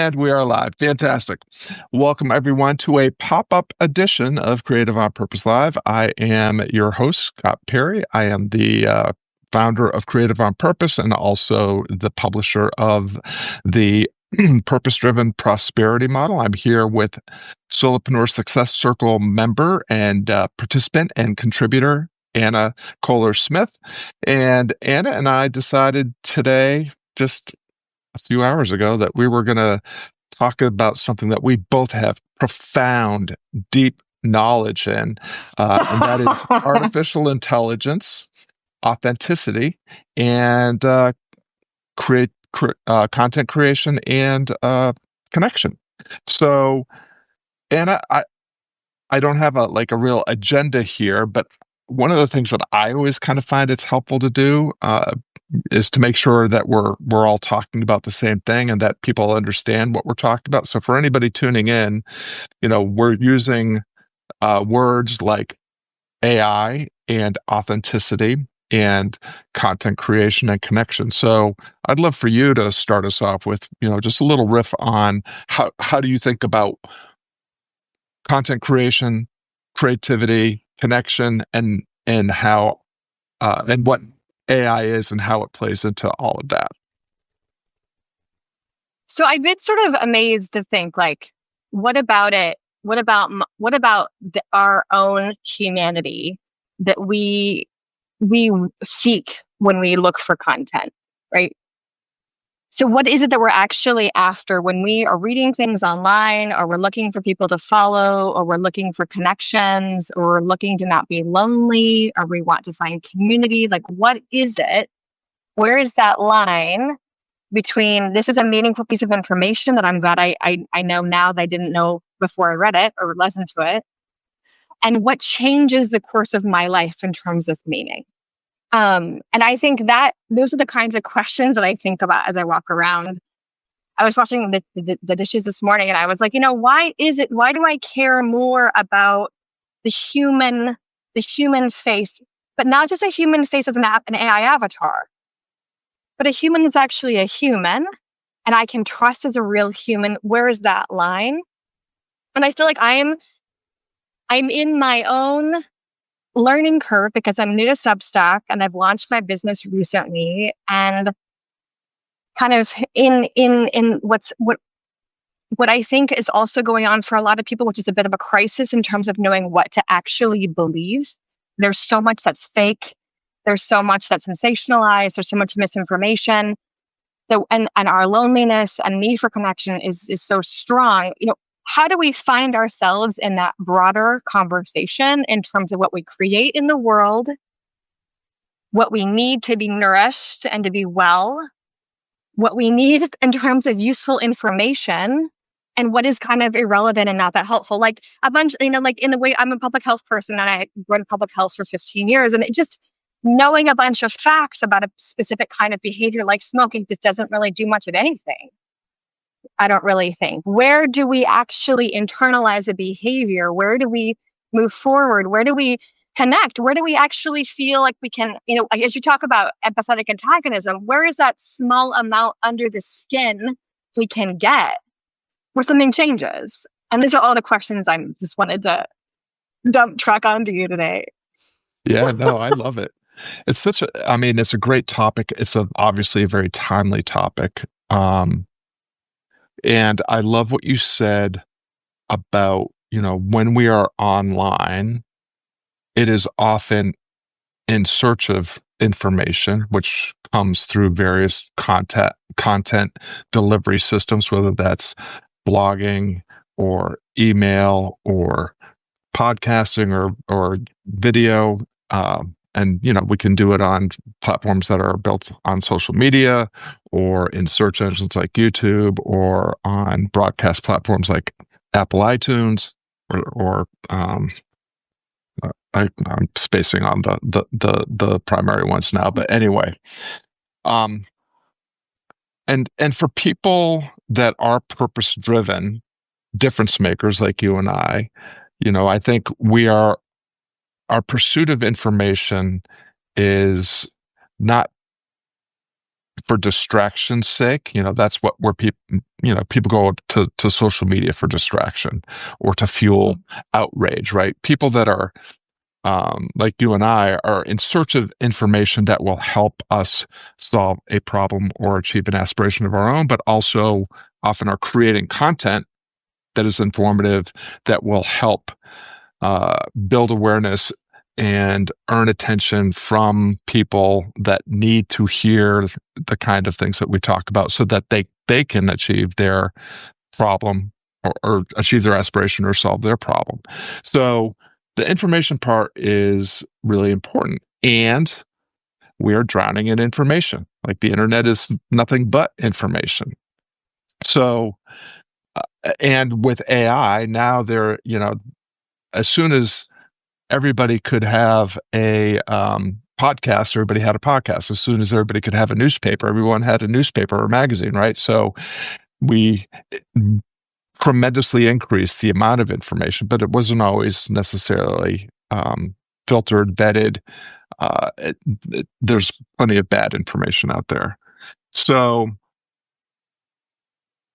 And we are live. Fantastic. Welcome, everyone, to a pop-up edition of Creative on Purpose Live. I am your host, Scott Perry. I am the founder of Creative on Purpose and also the publisher of the Purpose-Driven Prosperity Model. I'm here with Solopreneur Success Circle member and participant and contributor, Anna Kohler Smith. And Anna and I decided today, just a few hours ago, that we were going to talk about something that we both have profound, deep knowledge in, and that is artificial intelligence, authenticity, and content creation and connection. So, Anna, I don't have a real agenda here, but one of the things that I always kind of find it's helpful to do is to make sure that we're all talking about the same thing and that people understand what we're talking about. So for anybody tuning in, we're using words like AI and authenticity and content creation and connection. So I'd love for you to start us off with, just a little riff on how do you think about content creation, creativity, connection, and how and what AI is and how it plays into all of that. So I've been sort of amazed to think, what about it? What about our own humanity that we seek when we look for content, right? So what is it that we're actually after when we are reading things online, or we're looking for people to follow, or we're looking for connections, or we're looking to not be lonely, or we want to find community? What is it? Where is that line between this is a meaningful piece of information that I'm glad I know now that I didn't know before I read it or listened to it, and what changes the course of my life in terms of meaning? And I think that those are the kinds of questions that I think about as I walk around. I was washing the dishes this morning, and I was like, why do I care more about the human face, but not just a human face as an AI avatar, but a human that's actually a human and I can trust as a real human? Where is that line? And I feel like I'm in my own learning curve because I'm new to Substack and I've launched my business recently, and kind of in what I think is also going on for a lot of people, which is a bit of a crisis in terms of knowing what to actually believe. There's so much that's fake. There's so much that's sensationalized. There's so much misinformation. And our loneliness and need for connection is so strong. How do we find ourselves in that broader conversation in terms of what we create in the world, what we need to be nourished and to be well, what we need in terms of useful information, and what is kind of irrelevant and not that helpful? Like a bunch, in the way I'm a public health person and I run public health for 15 years, and it just knowing a bunch of facts about a specific kind of behavior like smoking just doesn't really do much of anything. I don't really think. Where do we actually internalize a behavior? Where do we move forward? Where do we connect? Where do we actually feel like we can, as you talk about empathetic antagonism, where is that small amount under the skin we can get where something changes? And these are all the questions I just wanted to dump truck onto you today. Yeah, no, I love it. It's it's a great topic. It's obviously a very timely topic. And I love what you said about, when we are online, it is often in search of information, which comes through various content delivery systems, whether that's blogging or email or podcasting or video. And, we can do it on platforms that are built on social media or in search engines like YouTube or on broadcast platforms like Apple iTunes or I'm spacing on the primary ones now. But anyway, and for people that are purpose-driven, difference makers like you and I think our pursuit of information is not for distraction's sake. That's where people go to social media for distraction or to fuel outrage, right? People that are like you and I are in search of information that will help us solve a problem or achieve an aspiration of our own, but also often are creating content that is informative, that will help build awareness and earn attention from people that need to hear the kind of things that we talk about so that they can achieve their problem or achieve their aspiration or solve their problem. So the information part is really important. And we are drowning in information. Like the internet is nothing but information. So, and with AI, now as soon as everybody could have a podcast, everybody had a podcast. As soon as everybody could have a newspaper, everyone had a newspaper or magazine, right? So we tremendously increased the amount of information, but it wasn't always necessarily filtered, vetted. There's plenty of bad information out there. So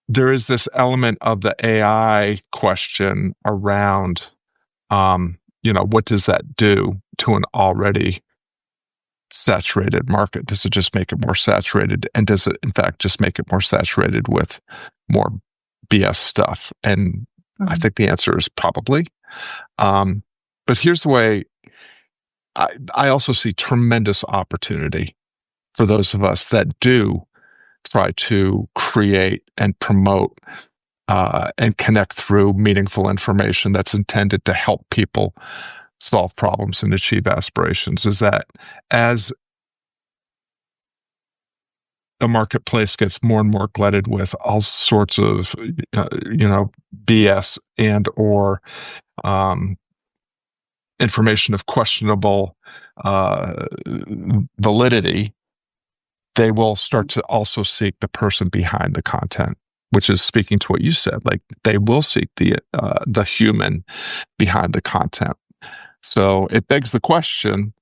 there is this element of the AI question around, what does that do to an already saturated market? Does it just make it more saturated? And does it, in fact, just make it more saturated with more BS stuff? And I think the answer is probably. But here's the way I also see tremendous opportunity for those of us that do try to create and promote and connect through meaningful information that's intended to help people solve problems and achieve aspirations, is that as the marketplace gets more and more glutted with all sorts of, BS and or information of questionable validity, they will start to also seek the person behind the content, which is speaking to what you said. Like they will seek the human behind the content. So it begs the question: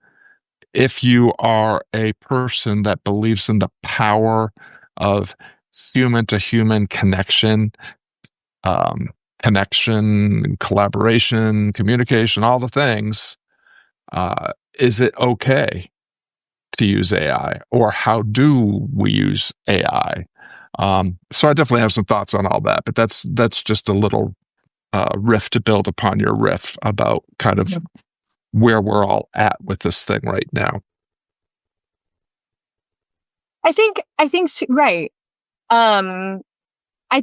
if you are a person that believes in the power of human to human connection, collaboration, communication, all the things, is it okay to use AI, or how do we use AI? So I definitely have some thoughts on all that, but that's just a little riff to build upon your riff about kind of where we're all at with this thing right now. I think right. I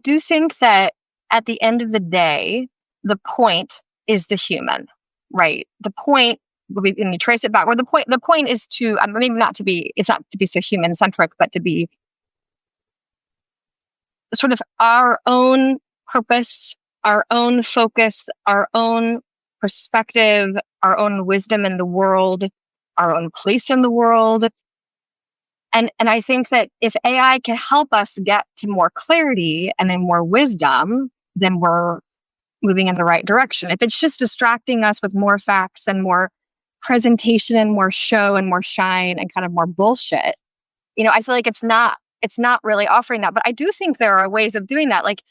do think that at the end of the day, the point is the human, right? The point, when you trace it back, where the point is to, maybe not to be, it's not to be so human centric, but to be sort of our own purpose, our own focus, our own perspective, our own wisdom in the world, our own place in the world. And I think that if AI can help us get to more clarity and then more wisdom, then we're moving in the right direction. If it's just distracting us with more facts and more presentation and more show and more shine and kind of more bullshit, I feel like it's not really offering that. But I do think there are ways of doing that. Like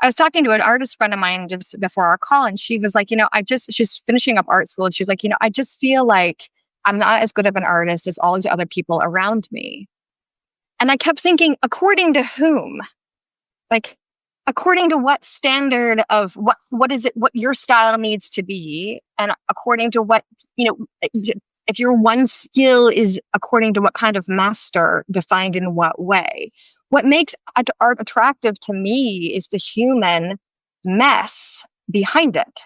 I was talking to an artist friend of mine just before our call, and she was like, she's finishing up art school, and she's like, I just feel like I'm not as good of an artist as all these other people around me. And I kept thinking, according to whom? Like, according to what standard of what is it, what your style needs to be? And according to what, if your one skill is according to what kind of master defined in what way? What makes art attractive to me is the human mess behind it,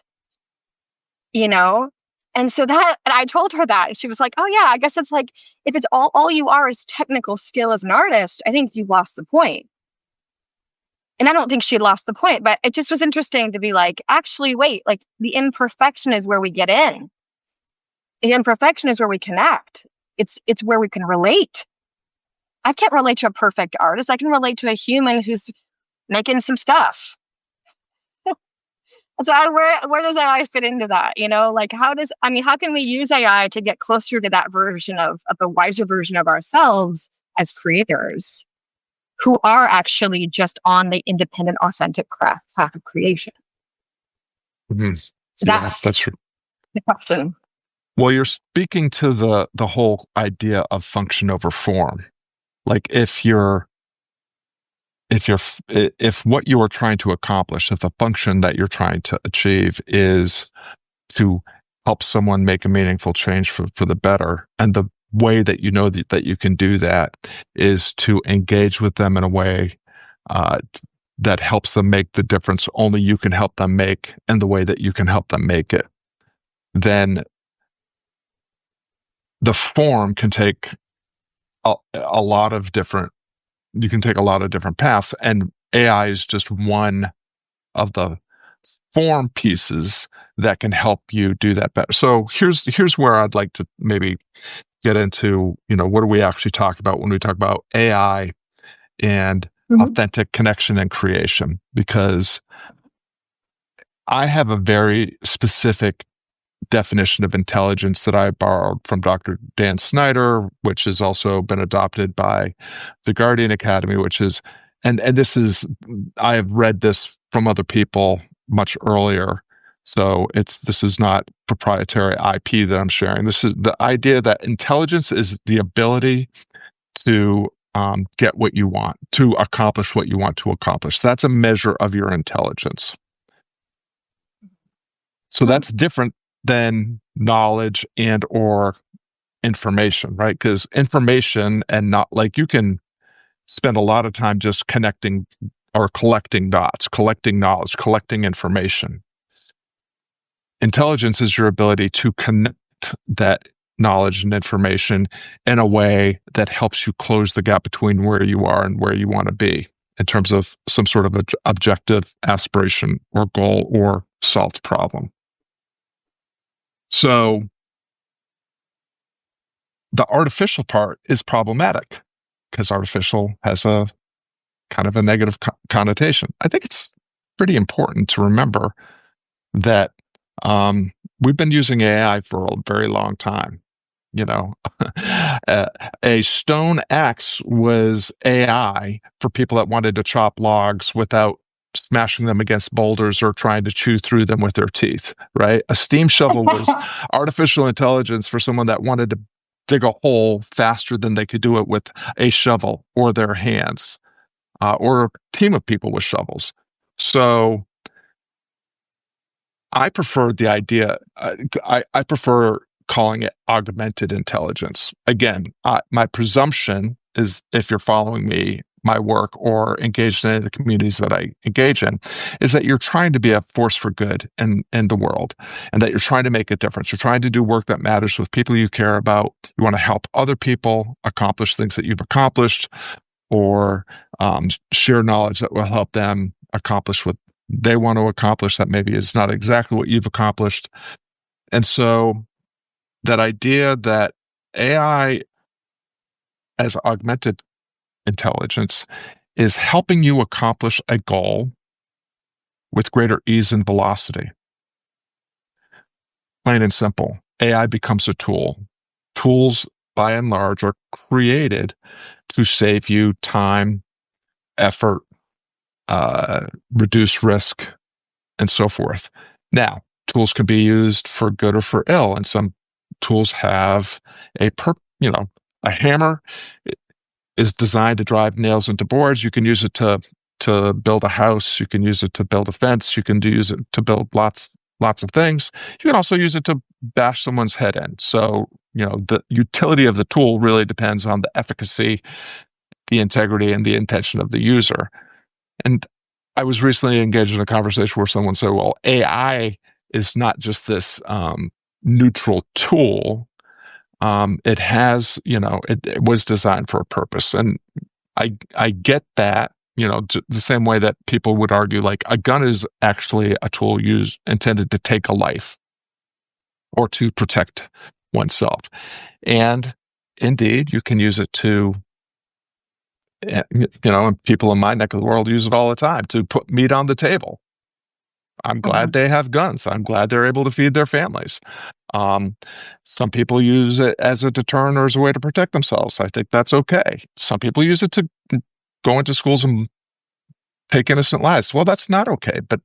And so and I told her that, and she was like, oh yeah, I guess it's like, if it's all you are is technical skill as an artist, I think you've lost the point. And I don't think she lost the point, but it just was interesting to be like, actually, wait, like the imperfection is where we get in. The imperfection is where we connect. It's where we can relate. I can't relate to a perfect artist. I can relate to a human who's making some stuff. So where does AI fit into that? Like how can we use AI to get closer to that version of a wiser version of ourselves as creators who are actually just on the independent, authentic path of creation? Mhm. Yeah, that's That's true. the question. Well, you're speaking to the whole idea of function over form. Like if what you are trying to accomplish, if the function that you're trying to achieve is to help someone make a meaningful change for the better, and the way that you know that you can do that is to engage with them in a way uh, that helps them make the difference only you can help them make, and the way that you can help them make it, then the form can take a lot of different you can take a lot of different paths, and AI is just one of the form pieces that can help you do that better. So here's where I'd like to maybe get into, what do we actually talk about when we talk about AI and Mhm. authentic connection and creation? Because I have a very specific definition of intelligence that I borrowed from Dr. Dan Snyder, which has also been adopted by the Guardian Academy, which is, and this is, I have read this from other people much earlier. So this is not proprietary IP that I'm sharing. This is the idea that intelligence is the ability to get what you want, to accomplish what you want to accomplish. That's a measure of your intelligence. So Hmm. that's different than knowledge and or information, right? Because information and not like you can spend a lot of time just connecting or collecting dots, collecting knowledge, collecting information. Intelligence is your ability to connect that knowledge and information in a way that helps you close the gap between where you are and where you want to be in terms of some sort of objective aspiration or goal or solved problem. So the artificial part is problematic because artificial has a kind of a negative connotation. I think it's pretty important to remember that we've been using AI for a very long time. You know, a stone axe was AI for people that wanted to chop logs without smashing them against boulders or trying to chew through them with their teeth, right? A steam shovel was artificial intelligence for someone that wanted to dig a hole faster than they could do it with a shovel or their hands, or a team of people with shovels. So I prefer the idea. I prefer calling it augmented intelligence. Again, my presumption is, if you're following me, my work, or engaged in any of the communities that I engage in, is that you're trying to be a force for good in the world, and that you're trying to make a difference. You're trying to do work that matters with people you care about. You want to help other people accomplish things that you've accomplished, or share knowledge that will help them accomplish what they want to accomplish that maybe is not exactly what you've accomplished. And so that idea that AI as augmented intelligence is helping you accomplish a goal with greater ease and velocity. Plain and simple, AI becomes a tool. Tools, by and large, are created to save you time, effort, reduce risk, and so forth. Now, tools can be used for good or for ill, and some tools have a hammer is designed to drive nails into boards. You can use it to build a house. You can use it to build a fence. You can use it to build lots of things. You can also use it to bash someone's head in. So, the utility of the tool really depends on the efficacy, the integrity, and the intention of the user. And I was recently engaged in a conversation where someone said, well, AI is not just this neutral tool. It has, it was designed for a purpose. And I get that, the same way that people would argue, like, a gun is actually a tool intended to take a life or to protect oneself. And indeed, you can use it to, and people in my neck of the world use it all the time to put meat on the table. I'm Mhm. glad they have guns. I'm glad they're able to feed their families. Um, some people use it as a deterrent or as a way to protect themselves. I think that's okay. Some people use it to go into schools and take innocent lives. Well, that's not okay. But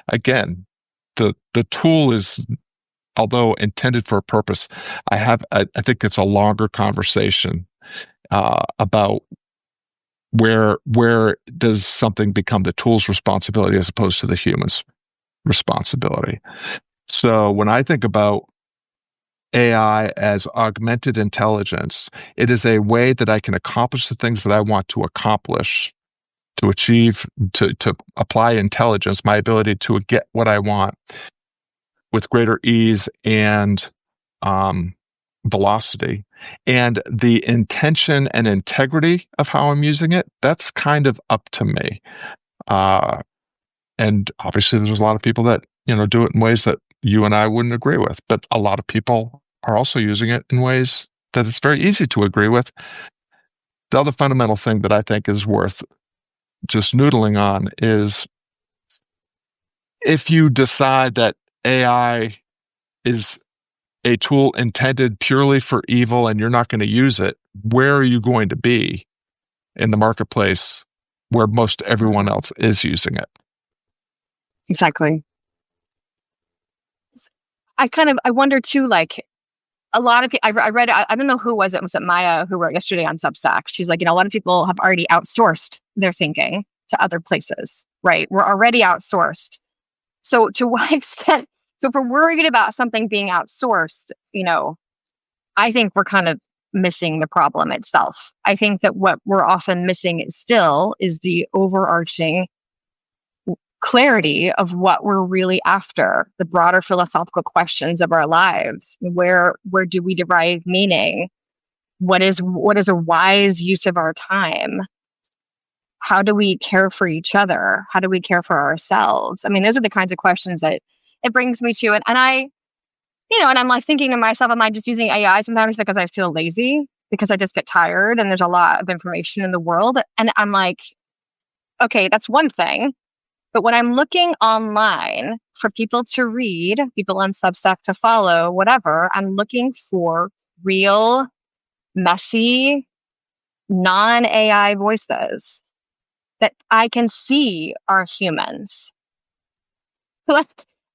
again, the tool is, although intended for a purpose, I think it's a longer conversation about where does something become the tool's responsibility as opposed to the human's responsibility. So when I think about AI as augmented intelligence, it is a way that I can accomplish the things that I want to accomplish, to achieve, to apply intelligence, my ability to get what I want with greater ease and um, velocity. And the intention and integrity of how I'm using it, that's kind of up to me. Uh, and obviously, there's a lot of people that do it in ways that you and I wouldn't agree with, but a lot of people are also using it in ways that it's very easy to agree with. The other fundamental thing that I think is worth just noodling on is if you decide that AI is a tool intended purely for evil and you're not going to use it, where are you going to be in the marketplace where most everyone Mhm. else is using it? Exactly. I wonder too, like a lot of people, I read, I don't know who was it Maya who wrote yesterday on Substack? She's like, a lot of people have already outsourced their thinking to other places, right? We're already outsourced. So to what extent? So if we're worried about something being outsourced, I think we're kind of missing the problem itself. I think that what we're often missing is the overarching clarity of what we're really after, the broader philosophical questions of our lives. Where do we derive meaning? What is a wise use of our time? How do we care for each other? How do we care for ourselves? I mean, those are the kinds of questions that it brings me to. And I'm like thinking to myself, am I just using AI sometimes because I feel lazy? Because I just get tired and there's a lot of information in the world. And I'm like, okay, that's one thing. But when I'm looking online for people to read, people on Substack to follow, whatever, I'm looking for real, messy, non AI voices that I can see are humans. So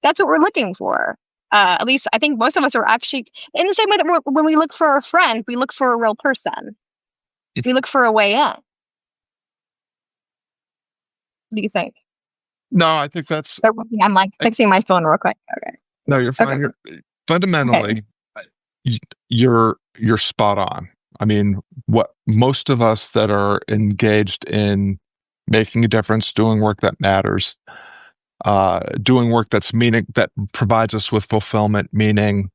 that's what we're looking for. At least I think most of us are actually in the same way that when we look for a friend, we look for a real person. We look for a way in. What do you think? No, I think that's I'm like fixing my phone real quick. Okay. no, you're Okay. fine. You're Okay. fundamentally, y- you're spot on. I mean, what most of us that are engaged in making a difference, doing work that matters, doing work that provides us with fulfillment, meaning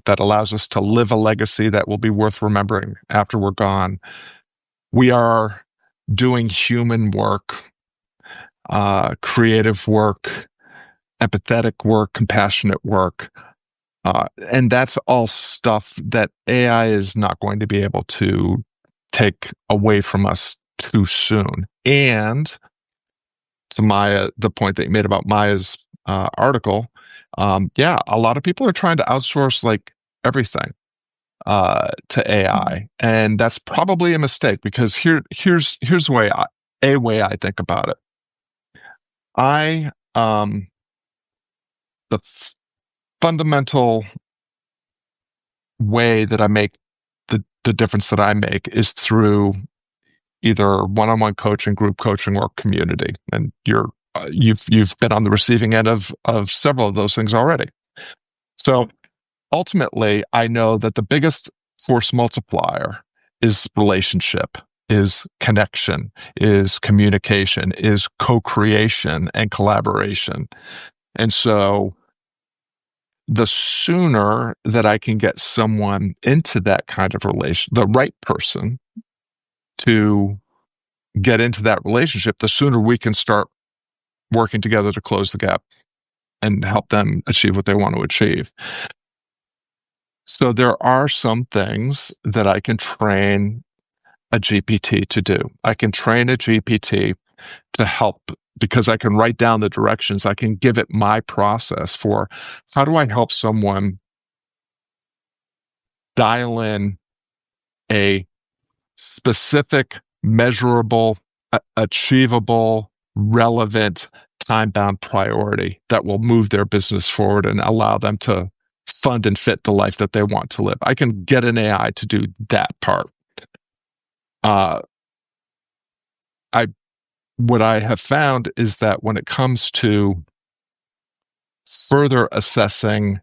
that allows us to live a legacy that will be worth remembering after we're gone. We are doing human work, creative work, empathetic work, compassionate work. And that's all stuff that AI is not going to be able to take away from us too soon. And to the point that you made about Maya's article, yeah, a lot of people are trying to outsource like everything to Mhm. AI, and that's probably a mistake because here's a way I think about it. I the fundamental way that I make the difference that I make is through either one-on-one coaching, group coaching, or community. And you've been on the receiving end of several of those things already. So ultimately, I know that the biggest force multiplier is relationship, is connection, is communication, is co-creation and collaboration. And so the sooner that I can get someone into that kind of relation, the right person to get into that relationship, the sooner we can start working together to close the gap and help them achieve what they want to achieve. So there are some things that I can train a GPT to do. I can train a GPT to help, because I can write down the directions. I can give it my process for how do I help someone dial in a specific, measurable, achievable, relevant, time-bound priority that will move their business forward and allow them to fund and fit the life that they want to live. I can get an AI to do that part. What I have found is that when it comes to further assessing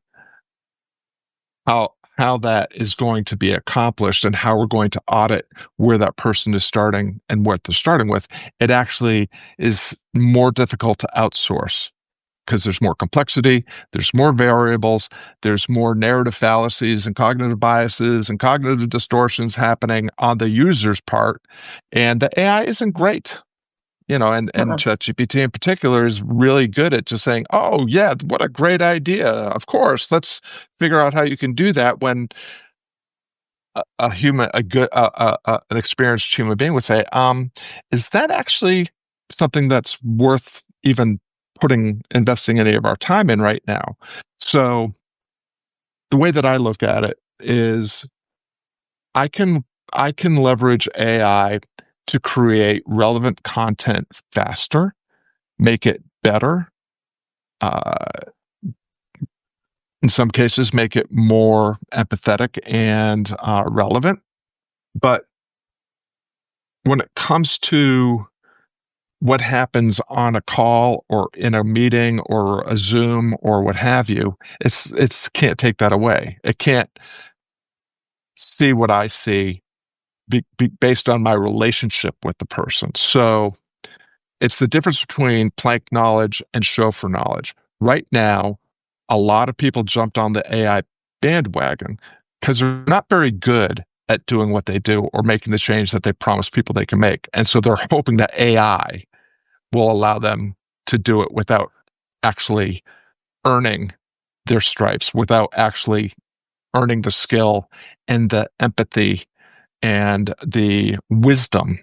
how that is going to be accomplished and how we're going to audit where that person is starting and what they're starting with, it actually is more difficult to outsource because there's more complexity, there's more variables, there's more narrative fallacies and cognitive biases and cognitive distortions happening on the user's part, and the AI isn't great. And ChatGPT in particular is really good at just saying, "Oh yeah, what a great idea! Of course, let's figure out how you can do that." When a human, an experienced human being would say, "Is that actually something that's worth even investing any of our time in right now?" So the way that I look at it is, I can leverage AI to create relevant content faster, make it better, in some cases, make it more empathetic and relevant. But when it comes to what happens on a call or in a meeting or a Zoom or what have you, it's can't take that away. It can't see what I see based on my relationship with the person. So it's the difference between plank knowledge and chauffeur knowledge. Right now, a lot of people jumped on the AI bandwagon because they're not very good at doing what they do or making the change that they promise people they can make. And so they're hoping that AI will allow them to do it without actually earning their stripes, without actually earning the skill and the empathy and the wisdom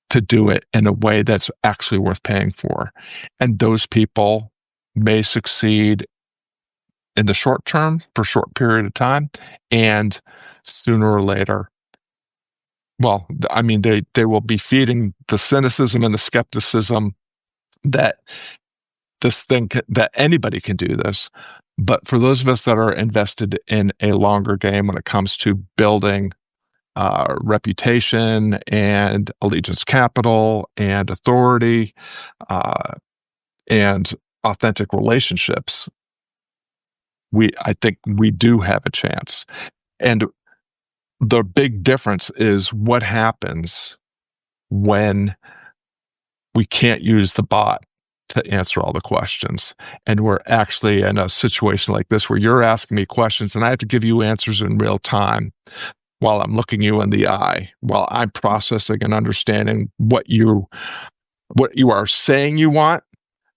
to do it in a way that's actually worth paying for. And those people may succeed in the short term for a short period of time, and sooner or later, well, I mean, they will be feeding the cynicism and the skepticism that that anybody can do this. But for those of us that are invested in a longer game when it comes to building reputation and allegiance capital and authority and authentic relationships, I think we do have a chance. And the big difference is what happens when we can't use the bot to answer all the questions. And we're actually in a situation like this where you're asking me questions and I have to give you answers in real time while I'm looking you in the eye, while I'm processing and understanding what you are saying you want,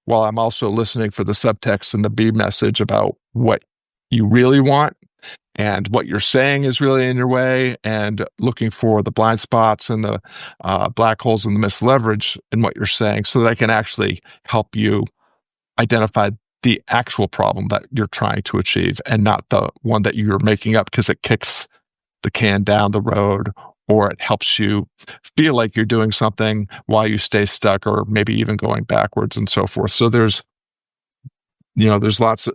while I'm also listening for the subtext and the B message about what you really want and what you're saying is really in your way, and looking for the blind spots and the black holes and the misleverage in what you're saying so that I can actually help you identify the actual problem that you're trying to achieve and not the one that you're making up because it kicks the can down the road, or it helps you feel like you're doing something while you stay stuck, or maybe even going backwards and so forth. So there's lots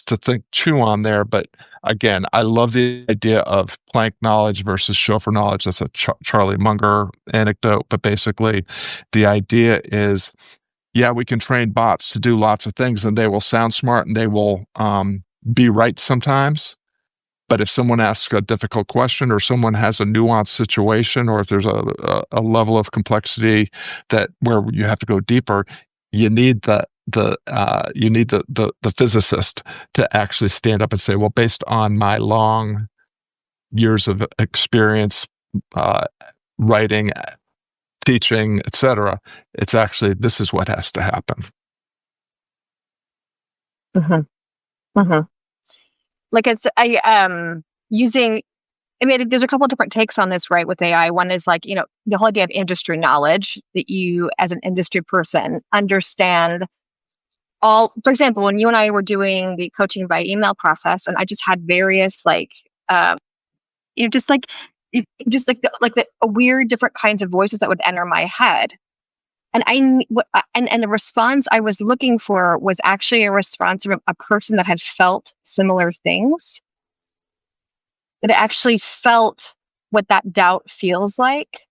to chew on there. But again, I love the idea of plank knowledge versus chauffeur knowledge. That's a Charlie Munger anecdote. But basically, the idea is, yeah, we can train bots to do lots of things and they will sound smart and they will be right sometimes. But if someone asks a difficult question, or someone has a nuanced situation, or if there's a level of complexity where you have to go deeper, you need the physicist to actually stand up and say, well, based on my long years of experience, writing, teaching, etc., it's actually, this is what has to happen. Mm-hmm. Mm-hmm. Like using I mean, there's a couple of different takes on this, right, with AI. One is like, the whole idea of industry knowledge, that you, as an industry person, understand all. For example, when you and I were doing the coaching by email process, and I just had various like, just like, just like the weird different kinds of voices that would enter my head. And and the response I was looking for was actually a response from a person that had felt similar things, that actually felt what that doubt feels like.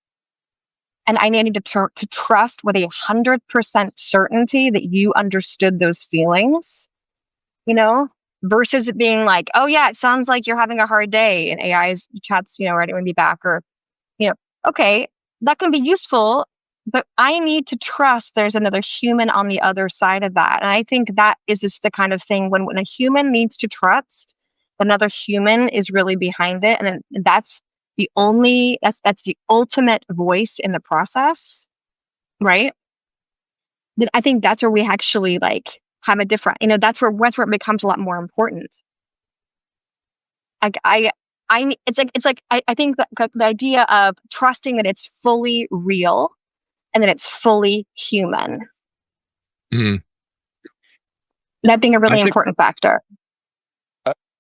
And I needed to trust with 100% certainty that you understood those feelings, versus it being like, oh yeah, it sounds like you're having a hard day, and AI's chats, right, it would be back, or, okay, that can be useful, but I need to trust there's another human on the other side of that. And I think that is just the kind of thing when a human needs to trust, another human is really behind it. And then that's the ultimate voice in the process, right? Then I think that's where we actually like have a different, that's where it becomes a lot more important. Like I think that the idea of trusting that it's fully real and that it's fully human, Mhm. that being a I really think important factor.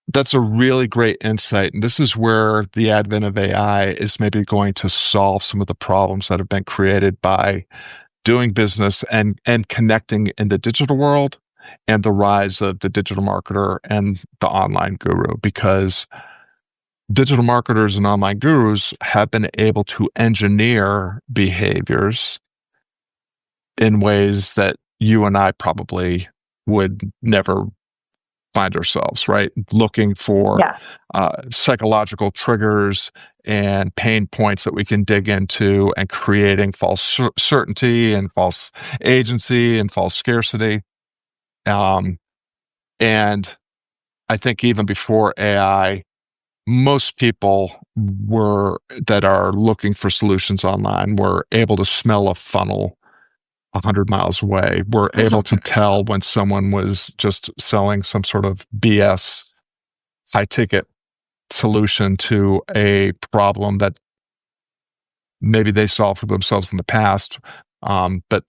that's a really great insight. And this is where the advent of AI is maybe going to solve some of the problems that have been created by doing business and connecting in the digital world, and the rise of the digital marketer and the online guru, because digital marketers and online gurus have been able to engineer behaviors in ways that you and I probably would never find ourselves, right? Looking for Yeah. psychological triggers and pain points that we can dig into, and creating false certainty and false agency and false scarcity. Um, and I think even before AI, most people that are looking for solutions online were able to smell a funnel 100 miles away. Were able to tell when someone was just selling some sort of BS high ticket solution to a problem that maybe they solved for themselves in the past, but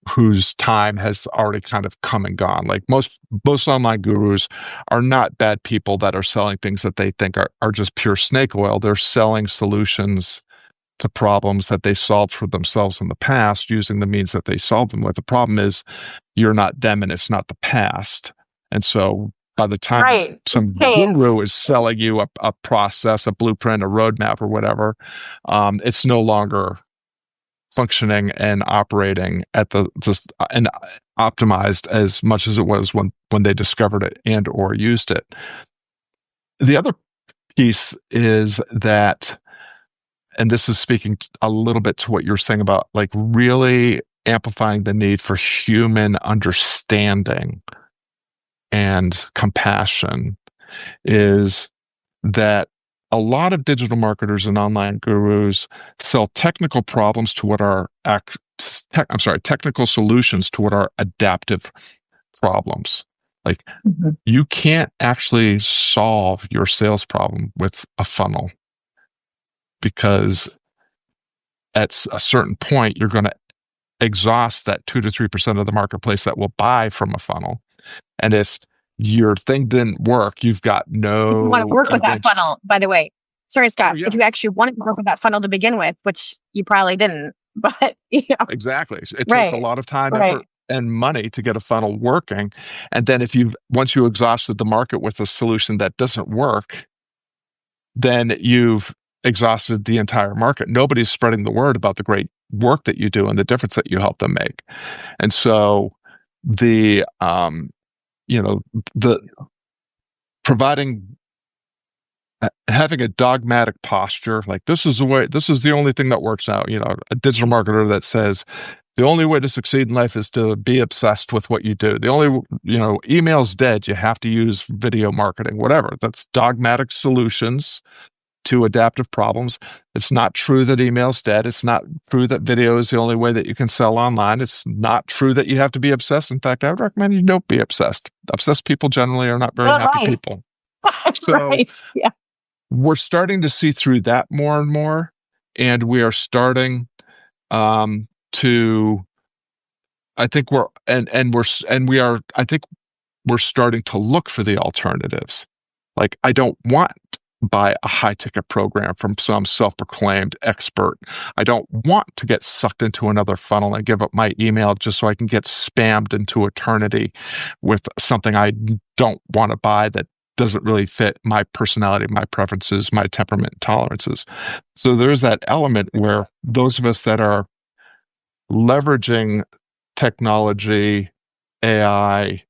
whose time has already kind of come and gone. Like most online gurus are not bad people that are selling things that they think are just pure snake oil. They're selling solutions to problems that they solved for themselves in the past using the means that they solved them with. The problem is you're not them and it's not the past. And so by the time Right. some guru is selling you a process, a blueprint, a roadmap, or whatever, it's no longer functioning and operating at and optimized as much as it was when they discovered it and or used it. The other piece is that, and this is speaking a little bit to what you're saying about like really amplifying the need for human understanding and compassion, is that a lot of digital marketers and online gurus sell technical problems to what are technical solutions to what are adaptive problems. Like you can't actually solve your sales problem with a funnel, because at a certain point you're going to exhaust that 2 to 3% of the marketplace that will buy from a funnel. And if your thing didn't work, you've got no. If you want to work with that funnel, by the way. Sorry, Scott. Oh, yeah. If you actually wanted to work with that funnel to begin with, which you probably didn't, but Exactly. It right. takes a lot of time, effort, and money to get a funnel working. And then once you exhausted the market with a solution that doesn't work, then you've exhausted the entire market. Nobody's spreading the word about the great work that you do and the difference that you help them make. And so the providing, having a dogmatic posture, like this is the only thing that works out, a digital marketer that says the only way to succeed in life is to be obsessed with what you do. The only, email's dead. You have to use video marketing, whatever. That's dogmatic solutions to adaptive problems. It's not true that email's dead. It's not true that video is the only way that you can sell online. It's not true that you have to be obsessed. In fact, I would recommend you don't be obsessed. Obsessed people generally are not very happy people. So, right. Yeah. we're starting to see through that more and more, and we are starting to. I think we're and we're and we are. I think we're starting to look for the alternatives. Like, I don't want to buy a high ticket program from some self-proclaimed expert. I don't want to get sucked into another funnel and give up my email just so I can get spammed into eternity with something I don't want to buy that doesn't really fit my personality, my preferences, my temperament, tolerances. So there's that element where those of us that are leveraging technology, AI,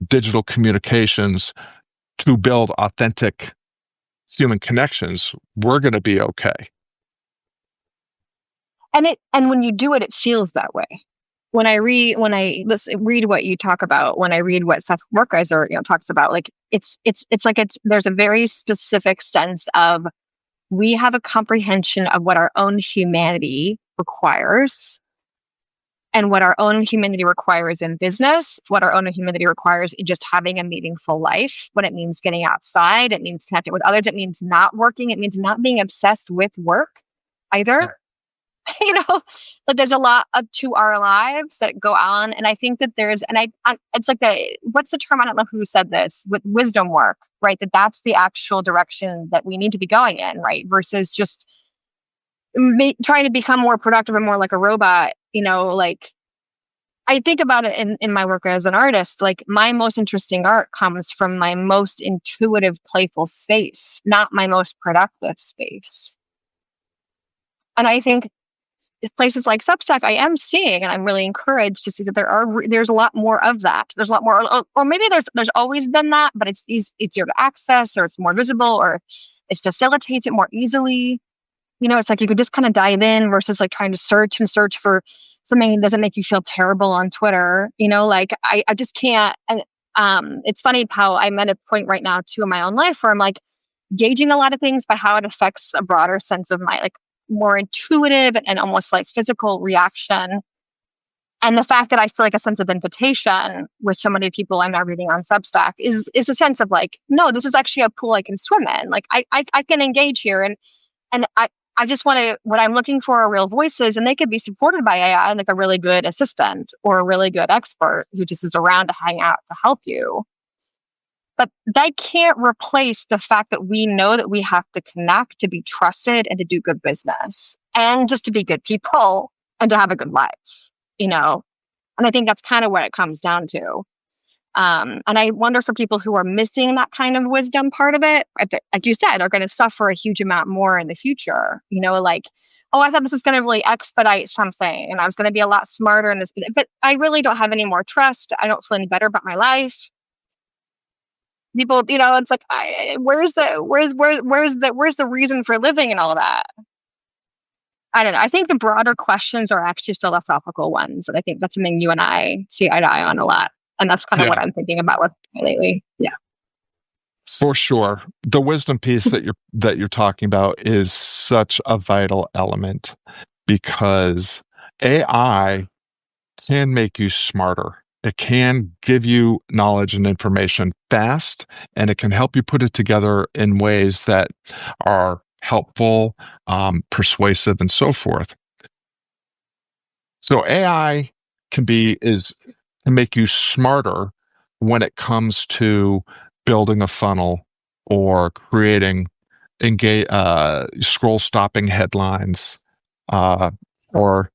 digital communications to build authentic human connections, we're going to be okay. And when you do it, it feels that way. When I read what you talk about, when I read what Seth Werkeiser talks about, like it's like there's a very specific sense of, we have a comprehension of what our own humanity requires, and what our own humanity requires in business, what our own humanity requires in just having a meaningful life, what it means getting outside, it means connecting with others, it means not working, it means not being obsessed with work either. But there's a lot to our lives that go on. And I think that it's like what's the term? I don't know who said this, with wisdom work, right? That's the actual direction that we need to be going in, right? Versus just trying to become more productive and more like a robot, like I think about it in my work as an artist, like my most interesting art comes from my most intuitive, playful space, not my most productive space. And I think places like Substack, I am seeing, and I'm really encouraged to see that there's a lot more of that. There's a lot more, or maybe there's always been that, but it's easier to access, or it's more visible, or it facilitates it more easily. It's like you could just kind of dive in versus like trying to search for something that doesn't make you feel terrible on Twitter. Like I just can't. And it's funny how I'm at a point right now too in my own life where I'm like gauging a lot of things by how it affects a broader sense of my like more intuitive and almost like physical reaction. And the fact that I feel like a sense of invitation with so many people I'm now reading on Substack is a sense of like, no, this is actually a pool I can swim in. Like I can engage here, and I just want to, what I'm looking for are real voices, and they could be supported by AI, like a really good assistant or a really good expert who just is around to hang out to help you. But that can't replace the fact that we know that we have to connect to be trusted and to do good business and just to be good people and to have a good life, And I think that's kind of what it comes down to. And I wonder, for people who are missing that kind of wisdom part of it, like you said, are going to suffer a huge amount more in the future. Like, oh, I thought this was going to really expedite something and I was going to be a lot smarter in this, but I really don't have any more trust. I don't feel any better about my life. People, it's like, where's the reason for living and all of that? I don't know. I think the broader questions are actually philosophical ones. And I think that's something you and I see eye to eye on a lot. And that's kind of what I'm thinking about with lately. Yeah. For sure. The wisdom piece that you're talking about is such a vital element, because AI can make you smarter. It can give you knowledge and information fast, and it can help you put it together in ways that are helpful, persuasive, and so forth. So AI can make you smarter when it comes to building a funnel or creating scroll stopping headlines, or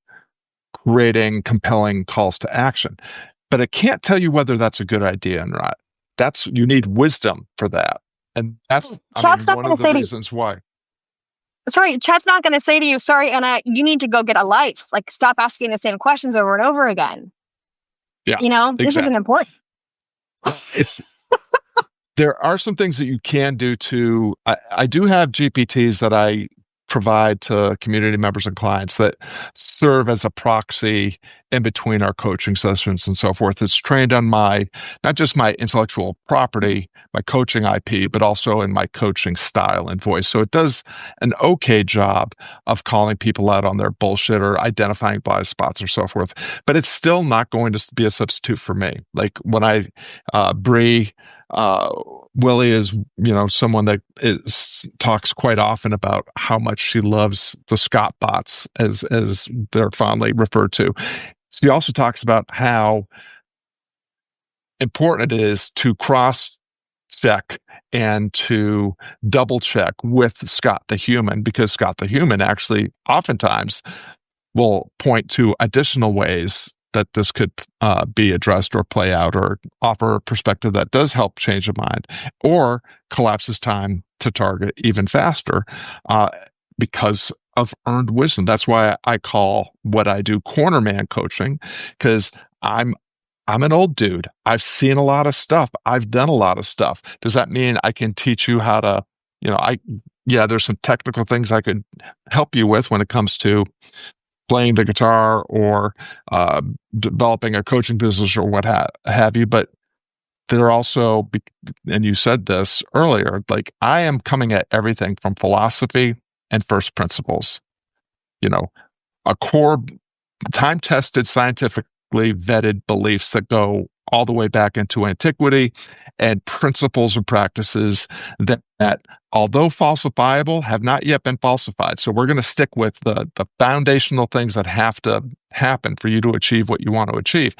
creating compelling calls to action. But it can't tell you whether that's a good idea or not. You need wisdom for that. And that's one of the reasons why. Sorry, chat's not going to say to you, sorry, Anna, you need to go get a life. Like, stop asking the same questions over and over again. Yeah. This isn't important. There are some things that you can do I do have GPTs that I provide to community members and clients that serve as a proxy in between our coaching sessions and so forth. It's trained on not just my intellectual property, my coaching IP, but also in my coaching style and voice. So it does an okay job of calling people out on their bullshit or identifying blind spots or so forth. But it's still not going to be a substitute for me. Like when Bree, Willie is, someone that talks quite often about how much she loves the Scott bots, as they're fondly referred to. She also talks about how important it is to cross check and to double check with Scott the human, because Scott the human actually oftentimes will point to additional ways that this could be addressed or play out, or offer a perspective that does help change a mind, or collapses time to target even faster because of earned wisdom. That's why I call what I do corner man coaching, because I'm an old dude. I've seen a lot of stuff. I've done a lot of stuff. Does that mean I can teach you how to, there's some technical things I could help you with when it comes to playing the guitar or developing a coaching business or what have you. But there are also, and you said this earlier, like I am coming at everything from philosophy and first principles, a core time-tested, scientifically vetted beliefs that go all the way back into antiquity, and principles and practices that although falsifiable, have not yet been falsified. So we're going to stick with the foundational things that have to happen for you to achieve what you want to achieve.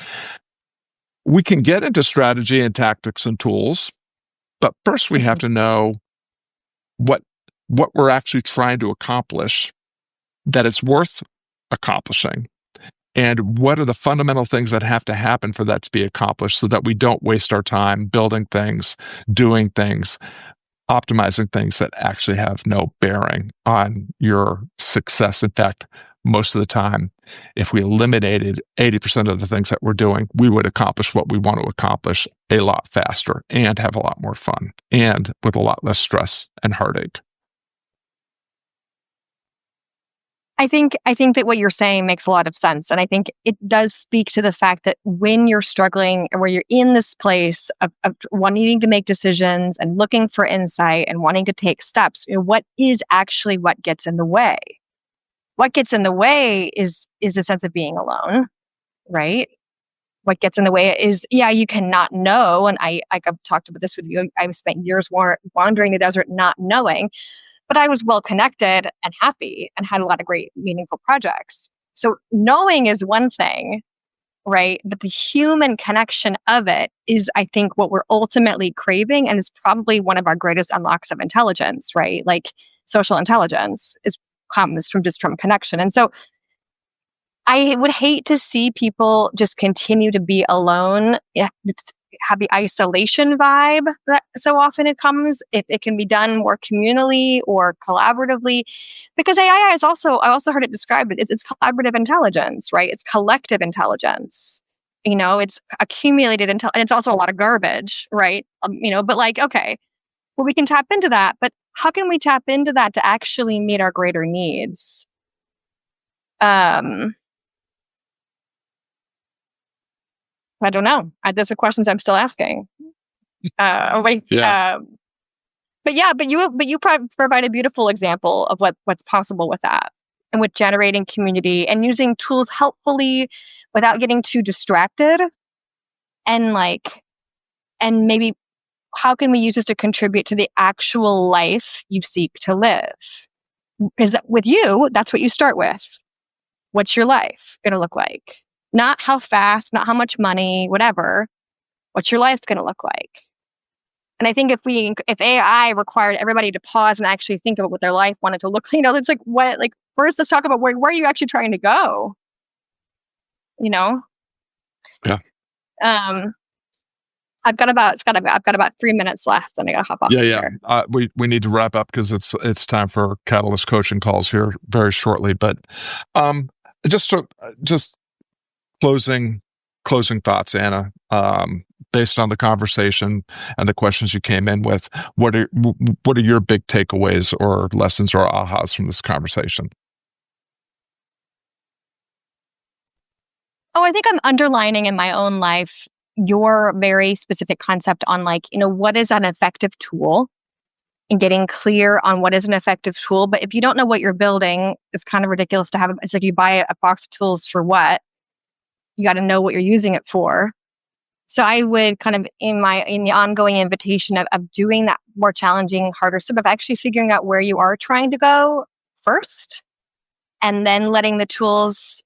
We can get into strategy and tactics and tools, but first we have to know what we're actually trying to accomplish, that it's worth accomplishing, and what are the fundamental things that have to happen for that to be accomplished, so that we don't waste our time building things, doing things, optimizing things that actually have no bearing on your success. In fact, most of the time, if we eliminated 80% of the things that we're doing, we would accomplish what we want to accomplish a lot faster and have a lot more fun and with a lot less stress and heartache. I think that what you're saying makes a lot of sense. And I think it does speak to the fact that when you're struggling, or where you're in this place of wanting to make decisions and looking for insight and wanting to take steps, what is actually what gets in the way? What gets in the way is the sense of being alone, right? What gets in the way is, you cannot know. And I've talked about this with you. I've spent years wandering the desert, not knowing. But I was well connected and happy and had a lot of great, meaningful projects. So knowing is one thing, right? But the human connection of it is, I think, what we're ultimately craving, and is probably one of our greatest unlocks of intelligence, right? Like social intelligence comes from connection. And so I would hate to see people just continue to be alone. Have the isolation vibe that so often it comes. If it can be done more communally or collaboratively, because AI is also, I also heard it described, it's collaborative intelligence, right? It's collective intelligence. It's accumulated intelligence, and it's also a lot of garbage, right? But okay, well, we can tap into that, but how can we tap into that to actually meet our greater needs? I don't know. Those are questions I'm still asking. But you provide a beautiful example of what's possible with that, and with generating community and using tools helpfully without getting too distracted. And maybe how can we use this to contribute to the actual life you seek to live? Because with you, that's what you start with. What's your life going to look like? Not how fast, not how much money, whatever. What's your life going to look like? And I think if AI required everybody to pause and actually think about what their life wanted to look like, it's first let's talk about where are you actually trying to go? Yeah. I've got about 3 minutes left, and I gotta hop off. Yeah. We need to wrap up because it's time for Catalyst coaching calls here very shortly. But just closing thoughts, Anna, based on the conversation and the questions you came in with, what are your big takeaways or lessons or ahas from this conversation? Oh, I think I'm underlining in my own life your very specific concept on what is an effective tool, and getting clear on what is an effective tool. But if you don't know what you're building, it's kind of ridiculous to have. It's like you buy a box of tools for what? You got to know what you're using it for. So I would kind of in the ongoing invitation of doing that more challenging, harder stuff, of actually figuring out where you are trying to go first, and then letting the tools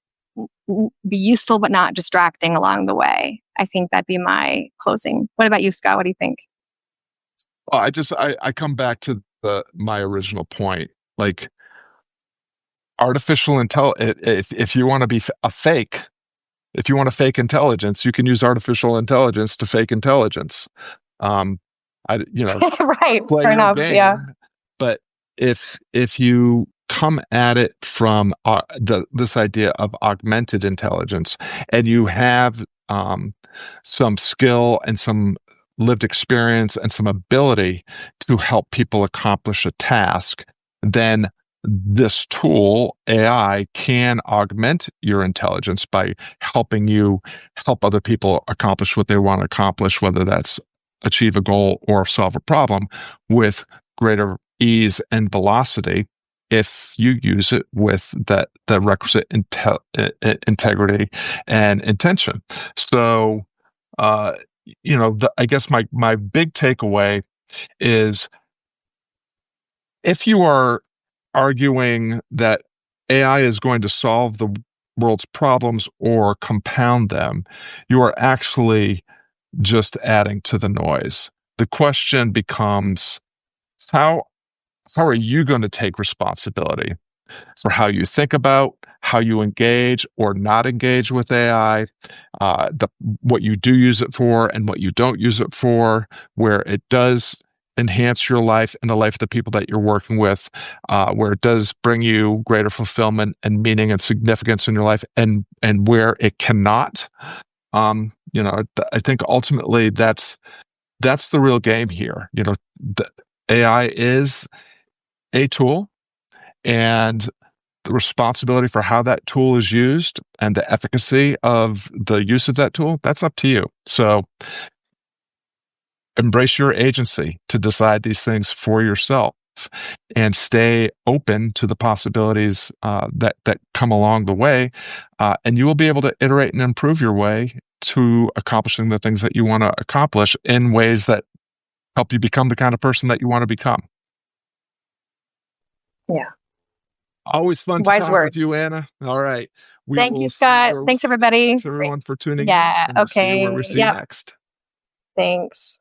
be useful but not distracting along the way. I think that'd be my closing. What about you, Scott? What do you think? Well, I come back to my original point. Like artificial intelligence, if you want to be a fake, if you want to fake intelligence, you can use artificial intelligence to fake intelligence. Um, Right. play Fair your enough. Yeah. game. But if you come at it from this idea of augmented intelligence, and you have some skill and some lived experience and some ability to help people accomplish a task, then this tool, AI, can augment your intelligence by helping you help other people accomplish what they want to accomplish, whether that's achieve a goal or solve a problem with greater ease and velocity if you use it with the requisite integrity and intention. So, I guess my big takeaway is if you are arguing that AI is going to solve the world's problems or compound them, you are actually just adding to the noise. The question becomes how how are you going to take responsibility for how you think about, how you engage or not engage with AI, what you do use it for and what you don't use it for, where it does enhance your life and the life of the people that you're working with, where it does bring you greater fulfillment and meaning and significance in your life, and where it cannot. I think ultimately that's the real game here. The AI is a tool, and the responsibility for how that tool is used and the efficacy of the use of that tool, that's up to you. So embrace your agency to decide these things for yourself and stay open to the possibilities that come along the way. And you will be able to iterate and improve your way to accomplishing the things that you want to accomplish in ways that help you become the kind of person that you want to become. Yeah. Always fun to Wise talk word. with you, Anna. All right. We Thank you, will see Scott. where, Thanks, everybody. thanks everyone for tuning in, Yeah. and we'll see you where Okay. we see you Yep. next. Thanks.